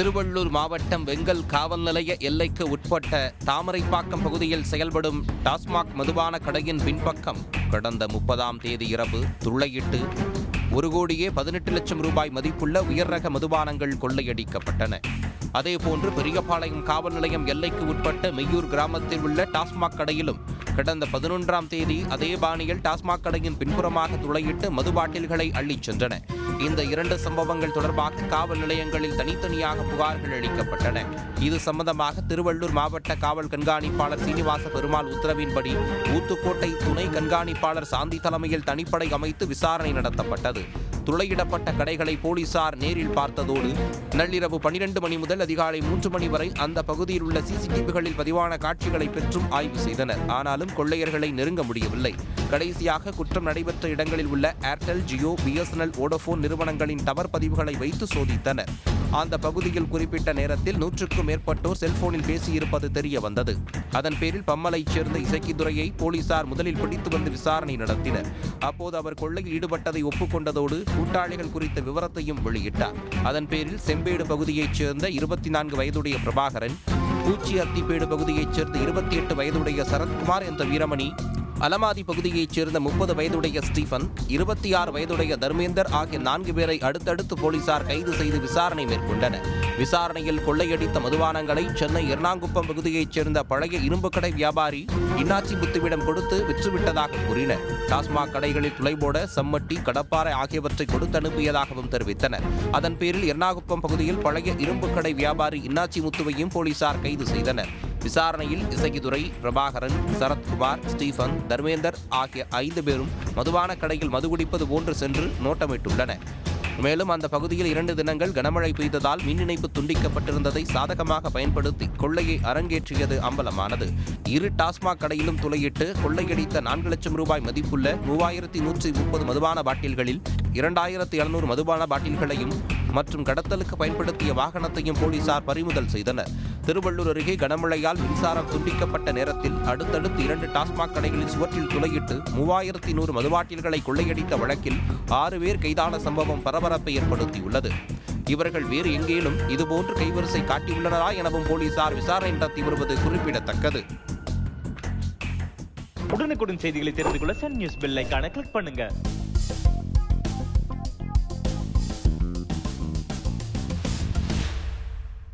திருவள்ளூர் மாவட்டம் வெங்கல் காவல் நிலைய எல்லைக்கு உட்பட்ட தாமரைப்பாக்கம் பகுதியில் செயல்படும் டாஸ்மாக் மதுபான கடையின் பின்பக்கம் கடந்த 30ஆம் தேதி இரவு துளையிட்டு 1,18,00,000 ரூபாய் மதிப்புள்ள உயர் ரக மதுபானங்கள் கொள்ளையடிக்கப்பட்டன. அதேபோன்று பெரியபாளையம் காவல் நிலையம் எல்லைக்கு உட்பட்ட மெய்யூர் கிராமத்தில் உள்ள டாஸ்மாக் கடையிலும் கடந்த 11ஆம் தேதி அதே பாணியில் டாஸ்மாக் கடையின் பின்புறமாக துளையிட்டு மது பாட்டில்களை அள்ளிச் சென்றன. இந்த 2 சம்பவங்கள் தொடர்பாக காவல் நிலையங்களில் தனித்தனியாக புகார்கள் அளிக்கப்பட்டன. இது சம்பந்தமாக திருவள்ளூர் மாவட்ட காவல் கண்காணிப்பாளர் சீனிவாச பெருமாள் உத்தரவின்படி ஊத்துக்கோட்டை துணை கண்காணிப்பாளர் சாந்தி தலைமையில் தனிப்படை அமைத்து விசாரணை நடத்தப்பட்டது. துளையிடப்பட்ட கடைகளை போலீசார் நேரில் பார்த்ததோடு நள்ளிரவு 12 மணி முதல் அதிகாலை 3 மணி வரை அந்த பகுதியில் உள்ள சிசிடிவிகளில் பதிவான காட்சிகளை பெற்றும் ஆய்வு செய்தனர். ஆனாலும் கொள்ளையர்களை நெருங்க முடியவில்லை. கடைசியாக குற்றம் நடைபெற்ற இடங்களில் உள்ள ஏர்டெல், ஜியோ, பிஎஸ்என்எல், வோடபோன் நிறுவனங்களின் டவர் பதிவுகளை வைத்து சோதித்தனர். அந்த பகுதியில் குறிப்பிட்ட நேரத்தில் 100க்கும் மேற்பட்டோர் செல்போனில் பேசியிருப்பது தெரிய வந்தது. அதன் பேரில் பம்மலைச் சேர்ந்த இசக்கிதுரையை போலீசார் முதலில் பிடித்து வந்து விசாரணை நடத்தினர். அப்போது அவர் கொள்ளையில் ஈடுபட்டதை ஒப்புக்கொண்டதோடு கூட்டாளிகள் குறித்த விவரத்தையும் வெளியிட்டார். அதன் பேரில் செம்பேடு பகுதியைச் சேர்ந்த 24 வயதுடைய பிரபாகரன், பூச்சி அத்திப்பேடு பகுதியைச் சேர்ந்த 28 வயதுடைய சரத்குமார் என்ற வீரமணி, அலமாதி பகுதியைச் சேர்ந்த 30 வயதுடைய ஸ்டீபன், 26 வயதுடைய தர்மேந்தர் ஆகிய 4 பேரை அடுத்தடுத்து போலீசார் கைது செய்து விசாரணை மேற்கொண்டனர். விசாரணையில் கொள்ளையடித்த மதுபானங்களை சென்னை எர்ணாங்குப்பம் பகுதியைச் சேர்ந்த பழைய இரும்பு கடை வியாபாரி இன்னாச்சி புத்துவிடம் கொடுத்து விற்றுவிட்டதாக கூறினர். டாஸ்மாக் கடைகளில் துளைபோட சம்மட்டி, கடப்பாறை ஆகியவற்றை கொடுத்து அனுப்பியதாகவும் தெரிவித்தனர். அதன் பேரில் எர்ணாகுப்பம் பகுதியில் பழைய இரும்பு கடை வியாபாரி இன்னாச்சி முத்துவையும் போலீசார் கைது செய்தனர். விசாரணையில் இசக்கிதுரை, பிரபாகரன், சரத்குமார், ஸ்டீபன், தர்மேந்தர் ஆகிய 5 பேரும் மதுபான கடையில் மது குடிப்பது போன்று சென்று நோட்டமிட்டுள்ளனர். மேலும் அந்த பகுதியில் 2 தினங்கள் கனமழை பெய்ததால் மின் இணைப்பு துண்டிக்கப்பட்டிருந்ததை சாதகமாக பயன்படுத்தி கொள்ளையை அரங்கேற்றியது அம்பலமானது. 2 டாஸ்மாக் கடையிலும் துளையிட்டு கொள்ளையடித்த 4 லட்சம் ரூபாய் மதிப்புள்ள 3130 மதுபான பாட்டில்களில் 2700 மதுபான பாட்டில்களையும் மற்றும் கடத்தலுக்கு பயன்படுத்திய வாகனத்தையும் போலீசார் பறிமுதல் செய்தனர். திருவள்ளூர் அருகே கனமழையால் மின்சாரம் துண்டிக்கப்பட்ட நேரத்தில் அடுத்தடுத்து 2 டாஸ்மாக் கடைகளில் சுவற்றில் துளையிட்டு 3100 மதுபாட்டில்களை கொள்ளையடித்த வழக்கில் 6 பேர் கைதான சம்பவம் பரபரப்பை ஏற்படுத்தியுள்ளது. இவர்கள் வேறு எங்கேனும் இதுபோன்று கைவரிசை காட்டியுள்ளனரா எனவும் போலீசார் விசாரணை நடத்தி வருவது குறிப்பிடத்தக்கது. உடனுக்குடன் செய்திகளை தெரிந்து கொள்ள சன் நியூஸ் பெல் ஐகானை கிளிக் பண்ணுங்க.